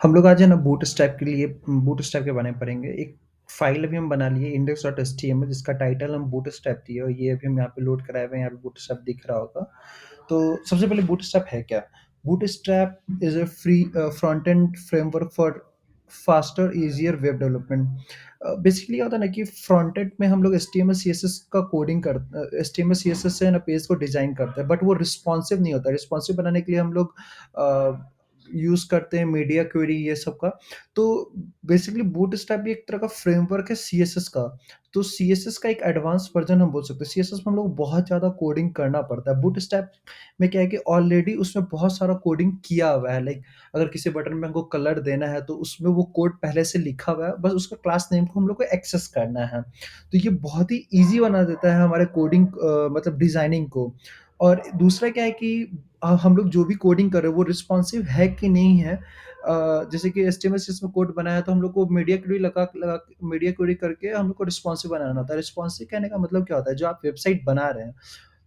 हम लोग आज है ना बूटस्ट्रैप के बारे में पढ़ेंगे। एक फ़ाइल अभी हम बना लिए index.html जिसका टाइटल हम बूटस्ट्रैप दिए और ये अभी हम यहाँ पे लोड कराए हुए हैं, यहाँ पे बूटस्ट्रैप दिख रहा होगा। तो सबसे पहले बूटस्ट्रैप है क्या? Bootstrap is a free front end framework for faster easier web development. Basically क्या होता है ना कि फ्रंट एंड में हम लोग एचटीएमएल सीएसएस का कोडिंग एचटीएमएल सीएसएस से ना पेज को डिज़ाइन करते हैं, बट वो रिस्पॉन्सिव नहीं होता। रिस्पॉन्सिव बनाने के लिए हम लोग यूज़ करते हैं मीडिया क्वेरी ये सब का। तो बेसिकली बूटस्ट्रैप भी एक तरह का फ्रेमवर्क है सीएसएस का। तो सीएसएस का एक एडवांस वर्ज़न हम बोल सकते हैं। सीएसएस में हम लोग बहुत ज़्यादा कोडिंग करना पड़ता है। बूटस्ट्रैप में क्या है कि ऑलरेडी उसमें बहुत सारा कोडिंग किया हुआ है। लाइक अगर किसी बटन में हमको कलर देना है तो उसमें वो कोड पहले से लिखा हुआ है, बस उसका क्लास नेम को हम लोग को एक्सेस करना है। तो ये बहुत ही ईज़ी बना देता है हमारे कोडिंग मतलब डिज़ाइनिंग को। और दूसरा क्या है कि हम लोग जो भी कोडिंग कर रहे हैं वो रिस्पॉन्सिव है कि नहीं है। जैसे कि एचटीएमएल में कोड बनाया तो हम लोग को मीडिया क्वेरी लगा लगा मीडिया क्वेरी करके हम लोग को रिस्पॉन्सिव बनाना होता है। रिस्पॉन्सिव कहने का मतलब क्या होता है, जो आप वेबसाइट बना रहे हैं,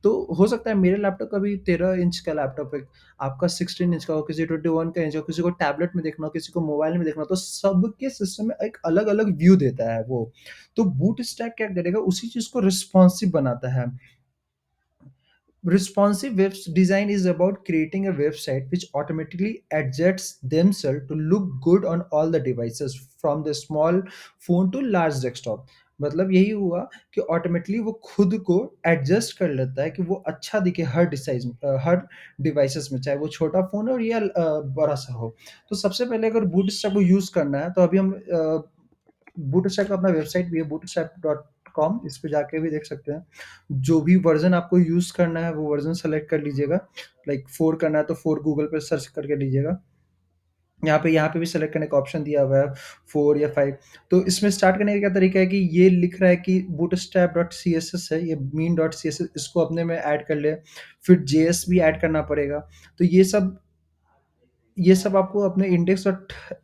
तो हो सकता है मेरे लैपटॉप का भी 13 इंच का लैपटॉप है, आपका 16 इंच का हो, किसी 21 का इंच हो, किसी को टैबलेट में देखना हो, किसी को मोबाइल में देखना हो, तो सबके सिस्टम में एक अलग-अलग व्यू देता है वो। तो बूटस्ट्रैप क्या करेगा, उसी चीज़ को रिस्पॉन्सिव बनाता है। Responsive web design is about creating a website which automatically adjusts themselves to look good on all the devices from the small phone to large desktop. मतलब यही हुआ कि ऑटोमेटिकली वो खुद को एडजस्ट कर लेता है कि वो अच्छा दिखे हर डिवाइसेस में, चाहे वो छोटा फ़ोन हो या बड़ा-सा हो। तो सबसे पहले अगर बूटस्ट्रैप को यूज़ करना है तो अभी हम बूटस्ट्रैप का अपना वेबसाइट भी है bootstrap.com, इस पे जाके भी देख सकते हैं। जो भी वर्ज़न आपको यूज़ करना है वो वर्ज़न सेलेक्ट कर लीजिएगा। लाइक 4 करना है तो 4 गूगल पे सर्च करके लीजिएगा। यहाँ पे भी सेलेक्ट करने का ऑप्शन दिया हुआ है 4 या 5। तो इसमें स्टार्ट करने का क्या तरीका है कि ये लिख रहा है कि bootstrap.css है, ये mean.css इसको अपने में ऐड कर ले, फिर जेएस भी ऐड करना पड़ेगा। तो ये सब आपको अपने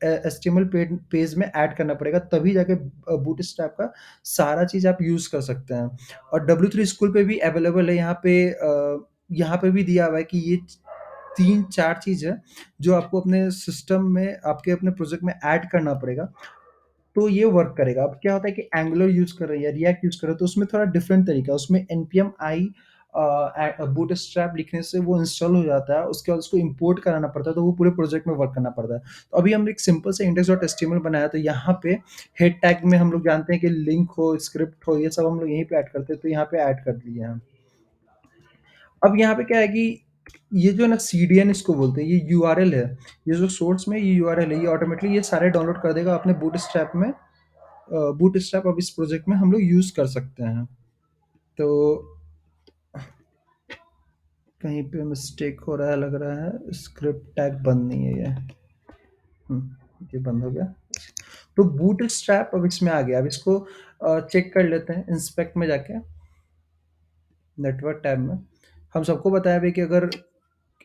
एचटीएमएल पेज में ऐड करना पड़ेगा, तभी जाके बूटस्ट्रैप का सारा चीज़ आप यूज़ कर सकते हैं। और W3 स्कूल पे भी अवेलेबल है, यहाँ पे भी दिया हुआ है कि ये 3-4 चीज़ है, जो आपको अपने सिस्टम में, आपके अपने प्रोजेक्ट में ऐड करना पड़ेगा। तो ये वर्क करेगा। अब क्या होता है कि एंगुलर यूज़ कर रहे हैं या रिएक्ट यूज़ कर रहे हैं, तो उसमें थोड़ा डिफरेंट तरीका है। उसमें एनपीएम आई बूटस्ट्रैप लिखने से वो इंस्टॉल हो जाता है, उसके बाद उसको इम्पोर्ट कराना पड़ता है, तो वो पूरे प्रोजेक्ट में वर्क करना पड़ता है। तो अभी हमने एक सिंपल सा index.html बनाया, तो यहाँ पे हेड टैग में हम लोग जानते हैं कि लिंक हो, स्क्रिप्ट हो, ये सब हम लोग यहीं पे ऐड करते हैं, तो यहाँ पे ऐड कर दिए हैं। अब यहाँ पे क्या है कि ये जो है ना सीडीएन इसको बोलते हैं, ये यूआरएल है। ये जो सोर्स में ये यूआरएल है, ये ऑटोमेटिकली ये सारे डाउनलोड कर देगा अपने बूटस्ट्रैप में। बूटस्ट्रैप अब इस प्रोजेक्ट में हम लोग यूज़ कर सकते हैं। तो कहीं पे मिस्टेक हो रहा है लग रहा है, स्क्रिप्ट टैग बंद नहीं है ये। ये बंद हो गया। तो बूटस्ट्रैप अब इसमें आ गया। अब इसको चेक कर लेते हैं इंस्पेक्ट में जाके, नेटवर्क टैब में। हम सबको बताया भी कि अगर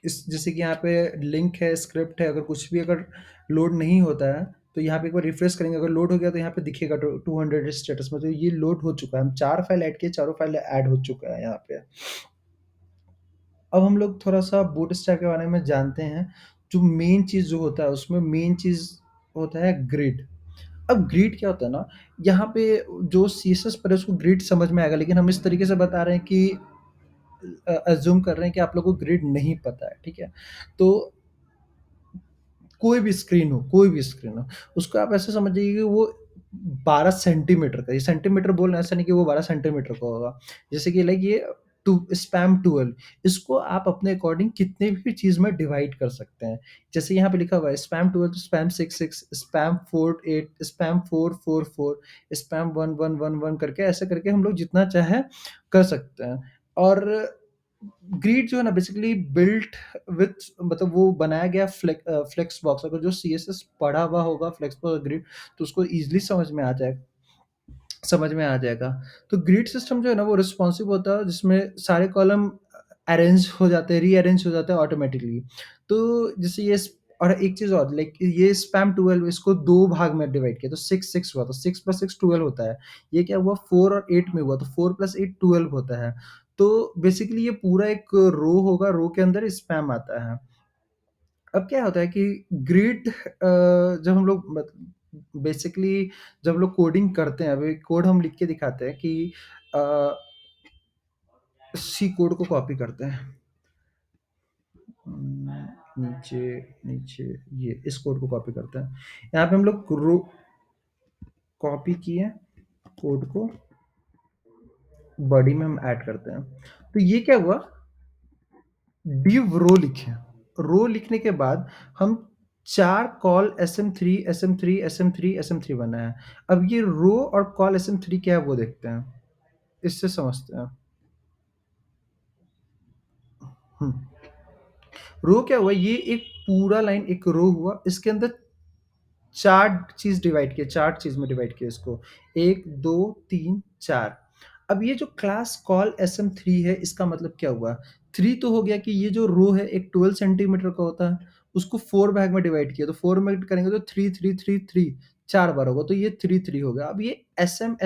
इस जैसे कि यहाँ पे लिंक है, स्क्रिप्ट है, अगर कुछ भी अगर लोड नहीं होता है, तो यहाँ पे एक बार रिफ्रेश करेंगे, अगर लोड हो गया तो यहाँ पे दिखेगा 200 स्टेटस में, तो ये लोड हो चुका है। हम 4 फाइल ऐड किए, चारों फाइल ऐड हो चुका है यहाँ पे। अब हम लोग थोड़ा-सा बूटस्ट्रैप के बारे में जानते हैं। जो मेन चीज़ जो होता है, उसमें मेन चीज़ होता है ग्रिड। अब ग्रिड क्या होता है ना, यहाँ पे जो सीएसएस पर है उसको ग्रिड समझ में आएगा, लेकिन हम इस तरीके से बता रहे हैं कि अज़्यूम कर रहे हैं कि आप लोगों को ग्रिड नहीं पता है, ठीक है? तो कोई भी स्क्रीन हो, उसको आप ऐसे समझिए कि वो 12 सेंटीमीटर का, ये सेंटीमीटर बोल रहे हैं, ऐसा नहीं कि वो 12 सेंटीमीटर का होगा। जैसे कि लाइक ये टू स्पैम 12, इसको आप अपने अकॉर्डिंग कितने भी चीज़ में डिवाइड कर सकते हैं। जैसे यहाँ पे लिखा हुआ है स्पैम 12 तो स्पैम 66, स्पैम 48, स्पैम 444, स्पैम 1111 करके, ऐसे करके हम लोग जितना चाहे कर सकते हैं। और ग्रिड जो है ना बेसिकली बिल्ट विथ, मतलब वो बनाया गया फ्लेक्स बॉक्स, अगर जो सीएसएस पढ़ा हुआ होगा फ्लेक्स बॉक्स ग्रिड, तो उसको इजीली समझ में आ जाएगा। तो ग्रिड सिस्टम जो है ना वो रिस्पॉन्सिव होता है, जिसमें सारे कॉलम अरेंज हो जाते हैं, रीअरेंज हो जाते हैं ऑटोमेटिकली। तो जैसे और एक चीज़ और, लाइक ये स्पैम 12 इसको 2 भाग में डिवाइड किया, तो 6 हुआ, तो 6 + 6 12 होता है। ये क्या हुआ, 4 और 8 में हुआ, तो 4 + 8 12 होता है। तो बेसिकली ये पूरा एक रो होगा, रो के अंदर स्पैम आता है। अब क्या होता है कि ग्रिड जब हम लोग बेसिकली जब हम लोग कोडिंग करते हैं, अभी कोड हम लिख के दिखाते हैं कि अ, सी कोड को कॉपी करते हैं। नीचे नीचे ये इस कोड को कॉपी करते हैं। यहाँ पे हम लोग रो कॉपी किए कोड को, बॉडी में हम ऐड करते हैं। तो ये क्या हुआ, div रो लिखे। रो लिखने के बाद हम 4 call sm3 sm3 sm3 sm3 बना है। अब ये रो और कॉल sm3 क्या है वो देखते हैं, इससे समझते हैं। रो क्या हुआ, ये एक पूरा लाइन एक रो हुआ, इसके अंदर 4 चीज़ डिवाइड किए, 4 चीज़ में डिवाइड किया इसको, 1 2 3 4। अब ये जो क्लास कॉल sm3 है, इसका मतलब क्या हुआ? 3 तो हो गया कि ये जो रो है एक 12 सेंटीमीटर का होता है, उसको 4 भाग में डिवाइड किया, तो 4 में करेंगे तो 3 3 3 3 4 बार होगा, तो ये 3 3 हो गया। अब ये sm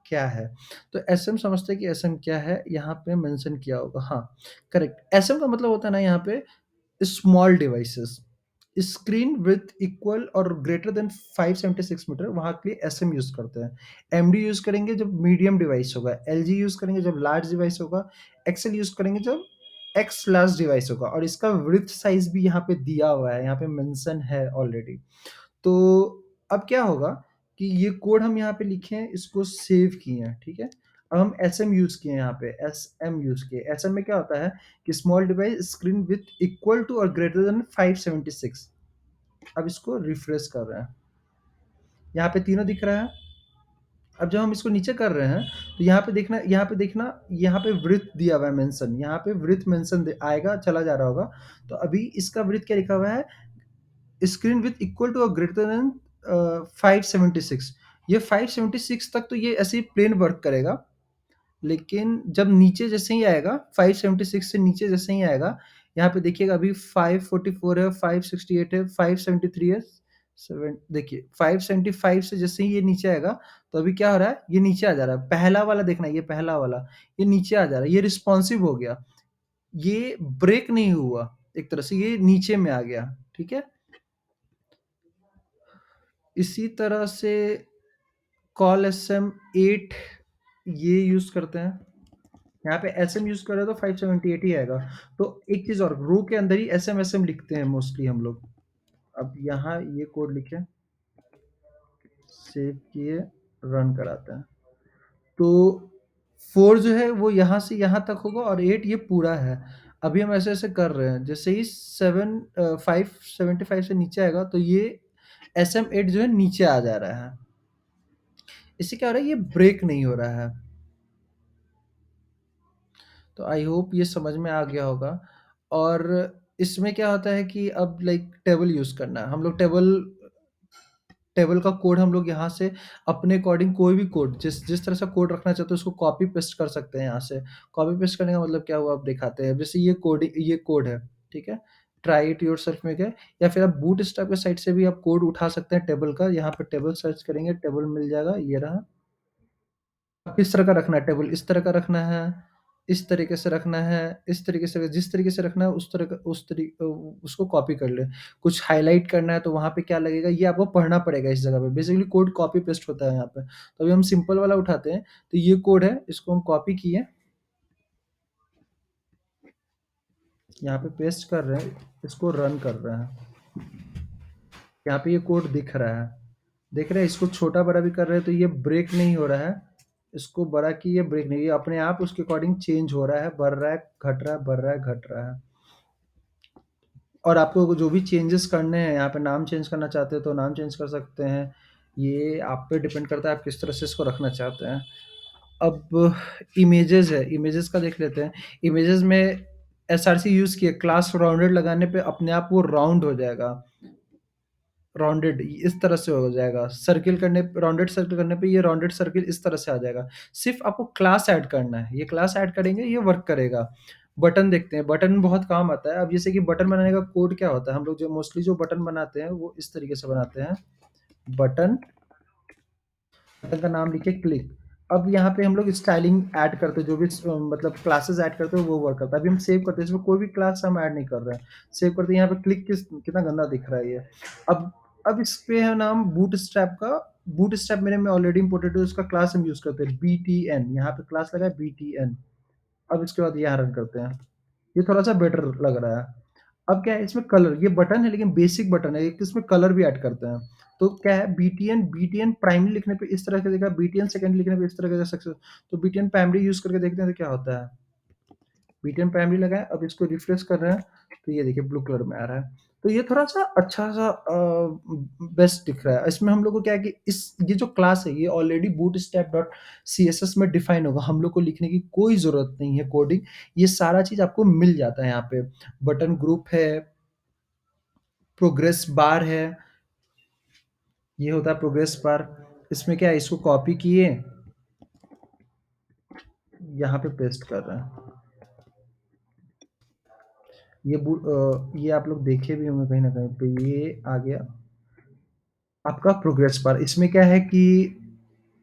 क्या है? तो sm समझते हैं कि sm क्या है, यहाँ पे मेंशन किया होगा। हाँ, करेक्ट। sm का मतलब होता है ना यहाँ पे small devices, screen width equal और ग्रेटर देन 576 मीटर, वहाँ के लिए एसएम यूज़ करते हैं। एमडी यूज़ करेंगे जब मीडियम डिवाइस होगा, एलजी यूज़ करेंगे जब लार्ज डिवाइस होगा, एक्सएल यूज़ करेंगे जब एक्स लार्ज डिवाइस होगा, और इसका विड्थ साइज़ भी यहाँ पे दिया हुआ है, यहाँ पे मेंशन है ऑलरेडी। तो अब क्या होगा कि ये कोड हम यहाँ पे लिखे हैं, इसको सेव किए हैं, ठीक है? अब हम एसएम यूज़ किए हैं यहाँ पे, एसएम यूज़ किए। एसएम में क्या होता है कि small device screen width equal to और ग्रेटर देन 576। अब इसको रिफ्रेश कर रहे हैं। यहाँ पे तीनों दिख रहा है। अब जब हम इसको नीचे कर रहे हैं, तो यहाँ पे वृत्त दिया हुआ है मेंशन, यहाँ पे वृत्त मेंशन आएगा, चला जा रहा होगा। तो अभी इसका वृत्त क्या लिखा हुआ है, स्क्रीन विथ इक्वल टू और ग्रेटर देन 576। ये 576 तक तो ये ऐसे ही प्लेन वर्क करेगा, लेकिन जब नीचे जैसे ही आएगा, 576 से नीचे जैसे ही आएगा, यहाँ पे देखिएगा अभी 544 है, 568 है, 573 है, 7 देखिए 575 से जैसे ही ये नीचे आएगा, तो अभी क्या हो रहा है, ये नीचे आ जा रहा है। पहला वाला देखना, ये पहला वाला, ये नीचे आ जा रहा है, ये रिस्पॉन्सिव हो गया, ये ब्रेक नहीं हुआ, एक तरह से ये नीचे में आ गया, ठीक है? इसी तरह से कॉल एसएम 8 ये यूज़ करते हैं। यहाँ पे एसएम यूज़ कर रहे हो तो 578 ही आएगा। तो एक चीज़ और, रो के अंदर ही एसएम लिखते हैं मोस्टली हम लोग। अब यहाँ ये कोड लिखें, सेव किए, रन कराते हैं। तो 4 जो है वो यहाँ से यहाँ तक होगा और 8 ये पूरा है। अभी हम ऐसे-ऐसे कर रहे हैं। जैसे ही 575 से नीचे आएगा तो ये SM8 जो है नीचे आ जा रहा है। इससे क्या हो रहा है, ये ब्रेक नहीं हो रहा है। तो आई होप ये समझ में आ गया होगा। और इसमें क्या होता है कि अब लाइक टेबल यूज़ करना है। हम लोग टेबल टेबल का कोड हम लोग यहाँ से अपने अकॉर्डिंग कोई भी कोड जिस जिस तरह से कोड रखना चाहते हो उसको कॉपी पेस्ट कर सकते हैं यहाँ से। कॉपी पेस्ट करने का मतलब क्या हुआ, आप दिखाते हैं। जैसे ये कोड है, ठीक है? ट्राई इट योरसेल्फ में गए, या फिर आप बूटस्ट्रैप के साइट से भी आप कोड उठा सकते हैं टेबल का। यहाँ पे टेबल सर्च करेंगे, टेबल मिल जाएगा, ये रहा। किस तरह का रखना है टेबल, इस तरह का रखना है, इस तरीके से रखना है, इस तरीके से, जिस तरीके से रखना है उस तरह का उसको कॉपी कर ले। कुछ हाइलाइट करना है तो वहाँ पे क्या लगेगा, ये आपको पढ़ना पड़ेगा इस जगह पे। बेसिकली कोड कॉपी पेस्ट होता है यहाँ पे। तो अभी हम सिंपल वाला उठाते हैं, तो ये कोड है, इसको हम कॉपी किए, यहाँ पे पेस्ट कर रहे हैं, इसको रन कर रहे हैं। यहाँ पे ये कोड दिख रहा है, देख रहे हैं? इसको छोटा-बड़ा भी कर रहे हैं तो ये ब्रेक नहीं हो रहा है। इसको बड़ा किए, ब्रेक नहीं, ये अपने आप उसके अकॉर्डिंग चेंज हो रहा है, बढ़ रहा है, घट रहा है, बढ़ रहा है, घट रहा है। और आपको जो भी चेंजेस करने हैं, यहाँ पे नाम चेंज करना चाहते हो तो नाम चेंज कर सकते हैं। ये आप पे डिपेंड करता है आप किस तरह से इसको रखना चाहते हैं। अब इमेजेस है, इमेजेस का देख लेते हैं। इमेजेस में एसआरसी यूज़ किए, क्लास राउंडेड लगाने पे अपने आप वो राउंड हो जाएगा। राउंडेड इस तरह से हो जाएगा, सर्किल करने राउंडेड सर्किल करने पे ये राउंडेड सर्किल इस तरह से आ जाएगा। सिर्फ़ आपको क्लास ऐड करना है, ये क्लास ऐड करेंगे ये वर्क करेगा। बटन देखते हैं, बटन बहुत काम आता है। अब जैसे कि बटन बनाने का कोड क्या होता है, हम लोग जो मोस्टली जो बटन बनाते हैं वो इस तरीके से बनाते हैं। बटन बटन का नाम लिखिए क्लिक। अब यहाँ पे हम लोग स्टाइलिंग ऐड करते हैं, जो भी मतलब क्लासेस ऐड करते हैं वो वर्क करता है। अभी हम सेव करते हैं, इसमें कोई भी क्लास हम ऐड नहीं कर रहे हैं। सेव करते हैं, यहाँ पे क्लिक कितना गंदा दिख रहा है ये। अब अब इस पे है नाम बूटस्ट्रैप का। बूटस्ट्रैप मेरे में ऑलरेडी इंपोर्टेड है, उसका क्लास हम यूज़ करते हैं बीटीएन, यहाँ पे क्लास लगा है बीटीएन। अब इसके बाद यहाँ रन करते हैं। ये थोड़ा-सा बेटर लग रहा है। अब क्या है इसमें कलर, ये बटन है लेकिन बेसिक बटन है, एक इसमें कलर भी ऐड करते हैं। तो क्या है बीटीएन बीटीएन प्राइमरी लिखने पे इस तरह का दिखेगा, बीटीएन सेकेंडरी लिखने पे इस तरह का सक्सेस। तो बीटीएन प्राइमरी यूज़ करके देखते हैं तो क्या होता है। बीटीएम प्राइमरी लगा है, अब इसको रिफ्रेश कर रहे हैं, तो ये देखिए ब्लू कलर में आ रहा है। तो ये थोड़ा-सा अच्छा-सा बेस्ट दिख रहा है। इसमें हम लोग को क्या है कि इस ये जो क्लास है, ये ऑलरेडी bootstrap.css में डिफाइन होगा। हम लोग को लिखने की कोई ज़रूरत नहीं है कोडिंग, ये सारा चीज़ आपको मिल जाता है यहाँ पे। बटन ग्रुप है, प्रोग्रेस बार है, ये होता है प्रोग्रेस बार। इसमें क्या है, इसको कॉपी किए, यहाँ पे पेस्ट कर रहे हैं। ये आप लोग देखे भी होंगे कहीं न कहीं पे, ये आ गया आपका प्रोग्रेस बार। इसमें क्या है कि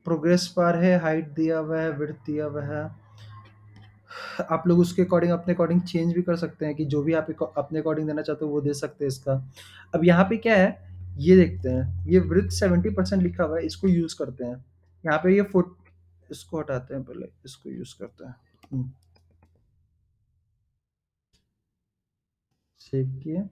प्रोग्रेस बार है, हाइट दिया हुआ है, विड्थ दिया हुआ है। आप लोग उसके अकॉर्डिंग अपने अकॉर्डिंग चेंज भी कर सकते हैं कि जो भी आप अपने अकॉर्डिंग देना चाहते हो वो दे सकते हैं इसका। अब यहाँ पे क्या है, ये देखते हैं, ये विड्थ 70% लिखा हुआ है, इसको यूज़ करते हैं। यहाँ पे ये फुट इसको हटाते हैं, पहले इसको यूज़ करते हैं। सेव किए।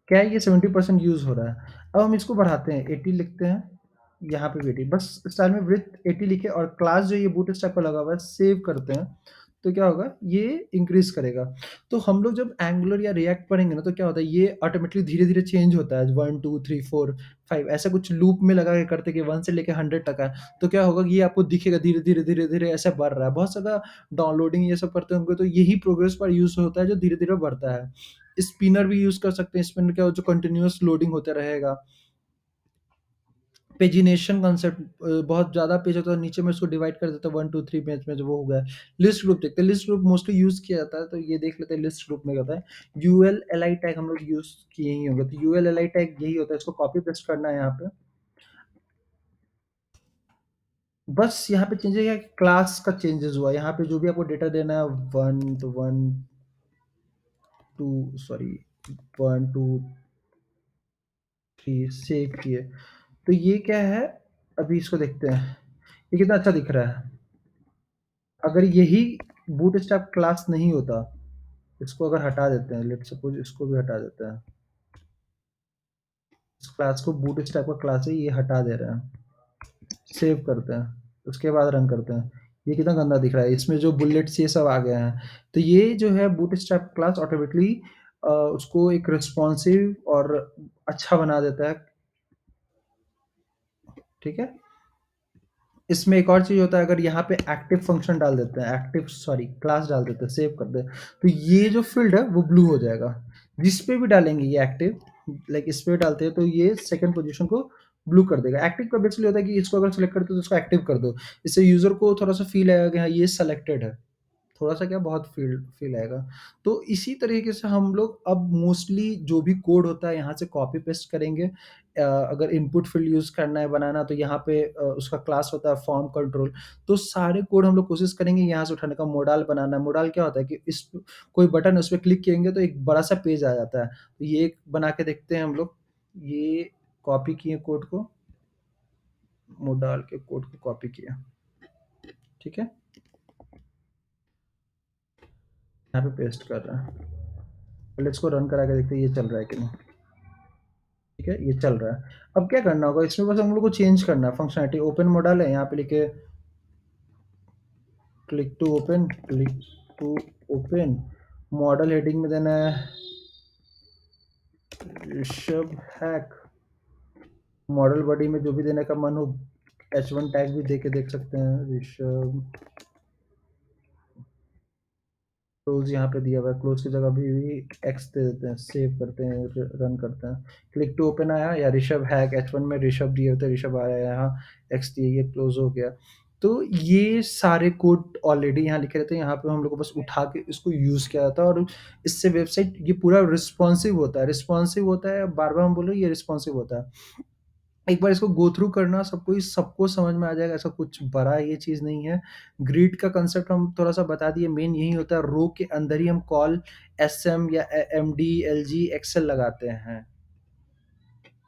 क्या है, ये 70% यूज़ हो रहा है। अब हम इसको बढ़ाते हैं, 80 लिखते हैं, यहाँ पे भी 80, बस स्टाइल में विड्थ 80 लिखे और क्लास जो ये बूटस्ट्रैप का लगा हुआ है, सेव करते हैं, तो क्या होगा, ये इंक्रीज़ करेगा। तो हम लोग जब एंगुलर या रिएक्ट पढ़ेंगे ना, तो क्या होता है, ये ऑटोमेटिकली धीरे-धीरे चेंज होता है, 1, 2, 3, 4, 5 ऐसा कुछ लूप में लगा के करते कि 1 से लेके 100 तक है। तो क्या होगा कि ये आपको दिखेगा धीरे-धीरे, धीरे-धीरे ऐसे बढ़ रहा है। बहुत ज़्यादा डाउनलोडिंग ये सब करते होंगे, तो यही प्रोग्रेस बार यूज़ होता है, जो धीरे-धीरे बढ़ता है। स्पिनर भी यूज़ कर सकते हैं, स्पिनर क्या हो जो कंटिन्यूअस लोडिंग होता रहेगा। पेजिनेशन कांसेप्ट, बहुत ज़्यादा पेज होता है, नीचे में उसको डिवाइड कर देता है 1, 2, 3 पेज में, जो वो हो गया। लिस्ट ग्रुप देखते हैं, लिस्ट ग्रुप मोस्टली यूज़ किया जाता है, तो ये देख लेते हैं लिस्ट ग्रुप में क्या होता है। यूएल एलआई टैग हम लोग यूज़ किए ही होंगे, तो यूएल एलआई टैग यही होता है, इसको कॉपी पेस्ट करना है यहाँ पे। बस यहाँ पे चेंजेस है, क्लास का चेंजेस हुआ, यहाँ पे जो भी आपको डेटा देना है 1 तो 1 2 सॉरी 1 2 3 सेव किए। तो ये क्या है, अभी इसको देखते हैं, ये कितना अच्छा दिख रहा है। अगर यही बूटस्ट्रैप क्लास नहीं होता, इसको अगर हटा देते हैं, लेट्स सपोज़ इसको भी हटा देते हैं। इस क्लास को बूटस्ट्रैप का क्लास है, ये हटा दे रहे हैं। सेव करते हैं, उसके बाद रन करते हैं। ये कितना गंदा दिख रहा है, इसमें जो बुलेट्स ये सब आ गए हैं। तो ये जो है बूटस्ट्रैप क्लास ऑटोमेटिकली उसको एक रिस्पॉन्सिव और अच्छा बना देता है, ठीक है? इसमें एक और चीज़ होता है, अगर यहाँ पे एक्टिव फंक्शन डाल देते हैं, एक्टिव सॉरी क्लास डाल देते हैं, सेव कर दें, तो ये जो फ़ील्ड है वो ब्लू हो जाएगा। जिस पे भी डालेंगे ये एक्टिव, लाइक इस पे डालते हैं तो ये सेकंड पोज़ीशन को ब्लू कर देगा। एक्टिव का बेसिकली होता है कि इसको अगर सेलेक्ट करते हो तो इसको एक्टिव कर दो। इससे यूज़र को थोड़ा-सा फ़ील आएगा कि हाँ, ये सेलेक्टेड है। थोड़ा-सा क्या बहुत फ़ील फ़ील आएगा। तो इसी तरीके से हम लोग अब मोस्टली जो भी कोड होता है यहाँ से कॉपी पेस्ट करेंगे। अगर इनपुट फ़ील्ड यूज़ करना है बनाना तो यहाँ पे उसका क्लास होता है फॉर्म कंट्रोल। तो सारे कोड हम लोग कोशिश करेंगे यहाँ से उठाने का। मोडाल बनाना है, मोडाल क्या होता है कि इस कोई बटन है उस पे क्लिक करेंगे तो एक बड़ा-सा पेज आ जाता है। तो ये एक बना के देखते हैं हम लोग। ये कॉपी किए कोड को, मोडाल के कोड को कॉपी किया, ठीक है? यहाँ पे पेस्ट कर रहे हैं। पहले इसको रन करा के देखते हैं ये चल रहा है कि नहीं। ठीक है, ये चल रहा है। अब क्या करना होगा, इसमें बस हम लोग को चेंज करना है फंक्शनैलिटी। ओपन मॉडल है, यहाँ पे लिखे click to open. Modal heading में देना है ऋषभ हैक। मॉडल बॉडी में जो भी देने का मन हो, H1 टैग भी दे के देख सकते हैं, ऋषभ। क्लोज यहाँ पे दिया हुआ है, क्लोज की जगह भी एक्स दे देते हैं, सेव करते हैं, रन करते हैं। क्लिक टू ओपन आया, या ऋषभ हैक H1 में ऋषभ दिए होते, ऋषभ आया, यहाँ एक्स दिए, ये क्लोज हो गया। तो ये सारे कोड ऑलरेडी यहाँ लिखे रहते हैं, यहाँ पे हम लोग को बस उठा के इसको यूज़ किया जाता है और इससे वेबसाइट ये पूरा रिस्पॉन्सिव होता है। रिस्पॉन्सिव होता है, बार बार हम बोल रहे हैं ये रिस्पॉन्सिव होता है। एक बार इसको गो थ्रू करना सबको समझ में आ जाएगा, ऐसा कुछ बड़ा ये चीज़ नहीं है। ग्रिड का कांसेप्ट हम थोड़ा-सा बता दिए, मेन यही होता है, रो के अंदर ही हम कॉल एसएम या एमडी, एलजी, एक्सेल लगाते हैं।